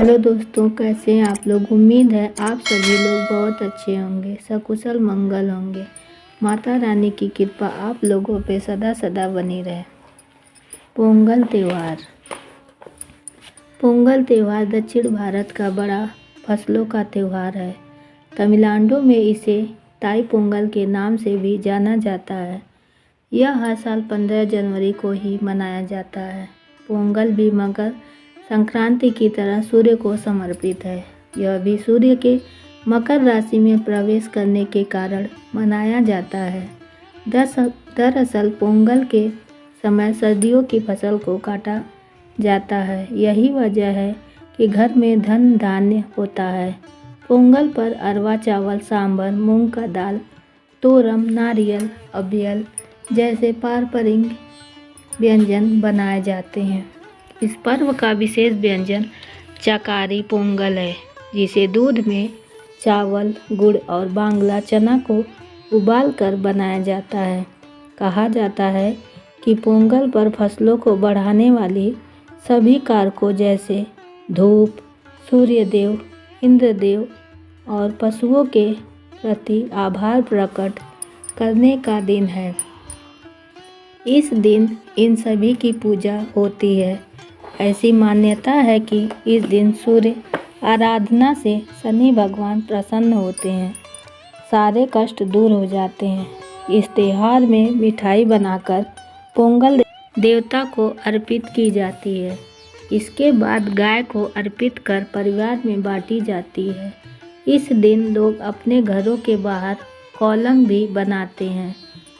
Hello दोस्तों, कैसे हैं आप लोग। उम्मीद है आप सभी लोग बहुत अच्छे होंगे, सकुशल मंगल होंगे। माता रानी की कृपा आप लोगों पे सदा सदा बनी रहे। पोंगल त्यौहार। पोंगल त्यौहार दक्षिण भारत का बड़ा फसलों का त्यौहार है। तमिलनाडु में इसे ताई पोंगल के नाम से भी जाना जाता है। यह हर साल 15 जनवरी को ही मनाया जाता है। पोंगल भी मकर संक्रांति की तरह सूर्य को समर्पित है। यह भी सूर्य के मकर राशि में प्रवेश करने के कारण मनाया जाता है। दरअसल पोंगल के समय सर्दियों की फसल को काटा जाता है। यही वजह है कि घर में धन धान्य होता है। पोंगल पर अरवा चावल, सांभर, मूंग का दाल, तोरम, नारियल, अवियल जैसे पारंपरिक व्यंजन बनाए जाते हैं। इस पर्व का विशेष व्यंजन चकारी पोंगल है, जिसे दूध में चावल, गुड़ और बांग्ला चना को उबालकर बनाया जाता है। कहा जाता है कि पोंगल पर फसलों को बढ़ाने वाली सभी कारकों जैसे धूप, सूर्यदेव, इंद्रदेव और पशुओं के प्रति आभार प्रकट करने का दिन है। इस दिन इन सभी की पूजा होती है। ऐसी मान्यता है कि इस दिन सूर्य आराधना से शनि भगवान प्रसन्न होते हैं, सारे कष्ट दूर हो जाते हैं। इस त्योहार में मिठाई बनाकर पोंगल देवता को अर्पित की जाती है। इसके बाद गाय को अर्पित कर परिवार में बांटी जाती है। इस दिन लोग अपने घरों के बाहर कॉलम भी बनाते हैं।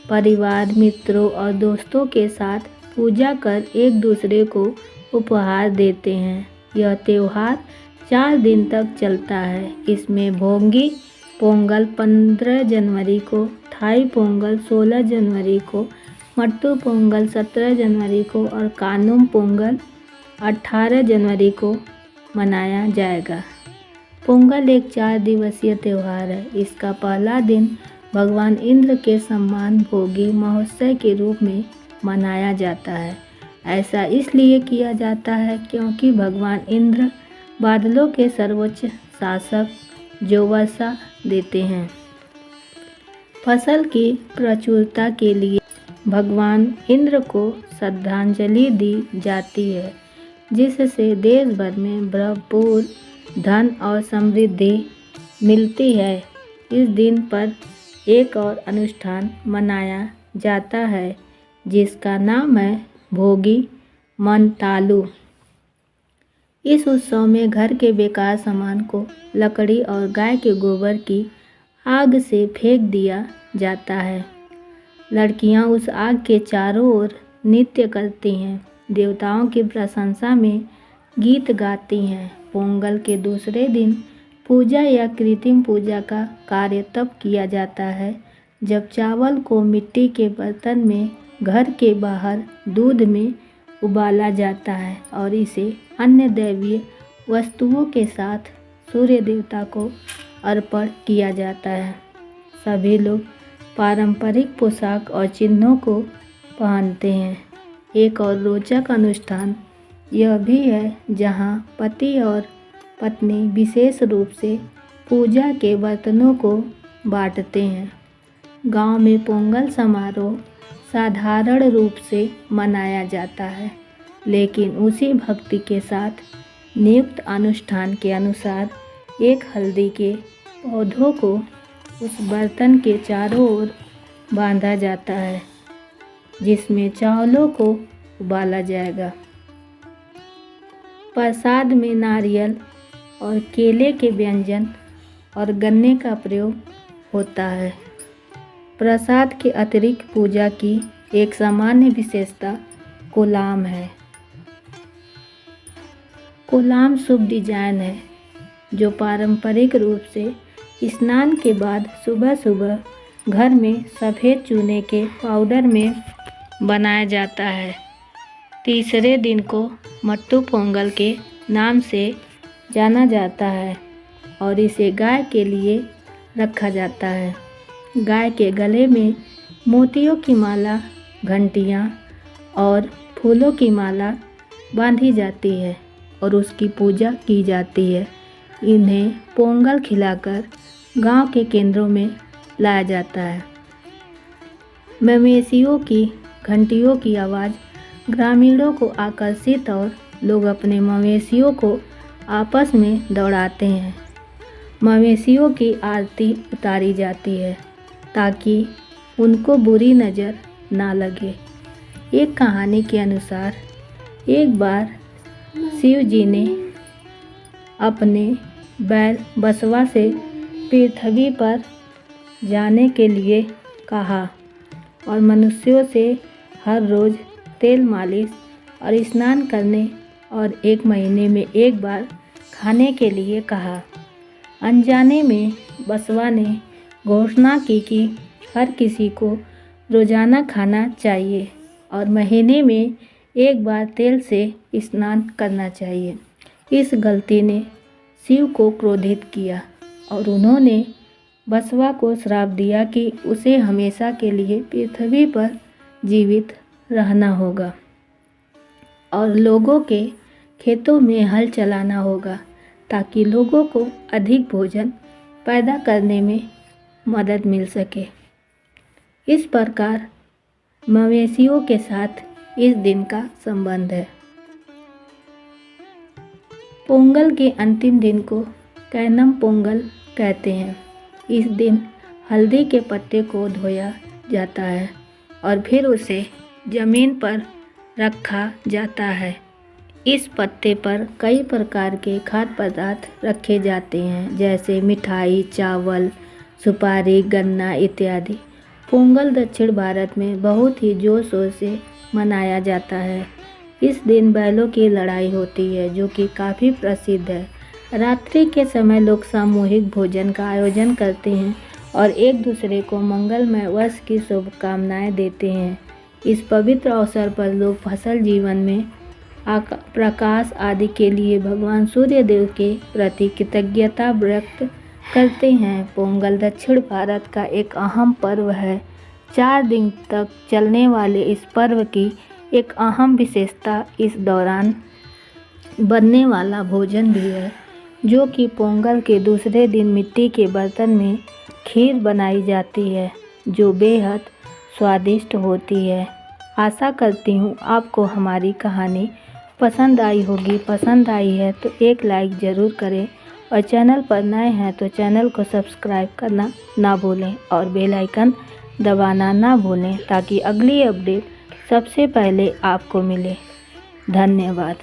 परिवार, मित्रों और दोस्तों के साथ पूजा कर एक दूसरे को उपहार देते हैं। यह त्यौहार 4 दिन तक चलता है। इसमें भोगी पोंगल 15 जनवरी को, थाई पोंगल 16 जनवरी को, मट्टू पोंगल 17 जनवरी को और कानुम पोंगल 18 जनवरी को मनाया जाएगा। पोंगल एक 4 दिवसीय त्यौहार है। इसका पहला दिन भगवान इंद्र के सम्मान भोगी महोत्सव के रूप में मनाया जाता है। ऐसा इसलिए किया जाता है क्योंकि भगवान इंद्र बादलों के सर्वोच्च शासक जो वर्षा देते हैं। फसल की प्रचुरता के लिए भगवान इंद्र को श्रद्धांजलि दी जाती है, जिससे देश भर में भरपूर धन और समृद्धि मिलती है। इस दिन पर एक और अनुष्ठान मनाया जाता है जिसका नाम है भोगी मनतालु। इस उत्सव में घर के बेकार सामान को लकड़ी और गाय के गोबर की आग से फेंक दिया जाता है। लड़कियां उस आग के चारों ओर नृत्य करती हैं, देवताओं की प्रशंसा में गीत गाती हैं। पोंगल के दूसरे दिन पूजा या कृत्रिम पूजा का कार्य तब किया जाता है जब चावल को मिट्टी के बर्तन में घर के बाहर दूध में उबाला जाता है और इसे अन्य दैवीय वस्तुओं के साथ सूर्य देवता को अर्पण किया जाता है। सभी लोग पारंपरिक पोशाक और चिन्हों को पहनते हैं। एक और रोचक अनुष्ठान यह भी है जहां पति और पत्नी विशेष रूप से पूजा के बर्तनों को बांटते हैं। गांव में पोंगल समारोह साधारण रूप से मनाया जाता है, लेकिन उसी भक्ति के साथ नियुक्त अनुष्ठान के अनुसार एक हल्दी के पौधों को उस बर्तन के चारों ओर बांधा जाता है जिसमें चावलों को उबाला जाएगा। प्रसाद में नारियल और केले के व्यंजन और गन्ने का प्रयोग होता है। प्रसाद के अतिरिक्त पूजा की एक सामान्य विशेषता कोलाम है। कोलाम शुभ डिजाइन है जो पारंपरिक रूप से स्नान के बाद सुबह सुबह घर में सफ़ेद चूने के पाउडर में बनाया जाता है। तीसरे दिन को मट्टू पोंगल के नाम से जाना जाता है और इसे गाय के लिए रखा जाता है। गाय के गले में मोतियों की माला, घंटियाँ और फूलों की माला बांधी जाती है और उसकी पूजा की जाती है। इन्हें पोंगल खिलाकर गांव के केंद्रों में लाया जाता है। मवेशियों की घंटियों की आवाज़ ग्रामीणों को आकर्षित और लोग अपने मवेशियों को आपस में दौड़ाते हैं। मवेशियों की आरती उतारी जाती है ताकि उनको बुरी नज़र ना लगे। एक कहानी के अनुसार एक बार शिव जी ने अपने बैल बसवा से पृथ्वी पर जाने के लिए कहा और मनुष्यों से हर रोज़ तेल मालिश और स्नान करने और 1 महीने में एक बार खाने के लिए कहा। अनजाने में बसवा ने घोषणा की कि हर किसी को रोज़ाना खाना चाहिए और महीने में एक बार तेल से स्नान करना चाहिए। इस गलती ने शिव को क्रोधित किया और उन्होंने बसवा को श्राप दिया कि उसे हमेशा के लिए पृथ्वी पर जीवित रहना होगा और लोगों के खेतों में हल चलाना होगा ताकि लोगों को अधिक भोजन पैदा करने में मदद मिल सके। इस प्रकार मवेशियों के साथ इस दिन का संबंध है। पोंगल के अंतिम दिन को कैनम पोंगल कहते हैं। इस दिन हल्दी के पत्ते को धोया जाता है और फिर उसे ज़मीन पर रखा जाता है। इस पत्ते पर कई प्रकार के खाद्य पदार्थ रखे जाते हैं जैसे मिठाई, चावल, सुपारी, गन्ना इत्यादि। पोंगल दक्षिण भारत में बहुत ही जोर शोर से मनाया जाता है। इस दिन बैलों की लड़ाई होती है जो कि काफ़ी प्रसिद्ध है। रात्रि के समय लोग सामूहिक भोजन का आयोजन करते हैं और एक दूसरे को मंगलमय वर्ष की शुभकामनाएं देते हैं। इस पवित्र अवसर पर लोग फसल जीवन में प्रकाश आदि के लिए भगवान सूर्य देव के प्रति कृतज्ञता व्यक्त करते हैं। पोंगल दक्षिण भारत का एक अहम पर्व है। 4 दिन तक चलने वाले इस पर्व की एक अहम विशेषता इस दौरान बनने वाला भोजन भी है, जो कि पोंगल के दूसरे दिन मिट्टी के बर्तन में खीर बनाई जाती है जो बेहद स्वादिष्ट होती है। आशा करती हूँ आपको हमारी कहानी पसंद आई होगी। पसंद आई है तो एक लाइक ज़रूर करें और चैनल पर नए हैं तो चैनल को सब्सक्राइब करना ना भूलें और बेल आइकन दबाना ना भूलें ताकि अगली अपडेट सबसे पहले आपको मिले। धन्यवाद।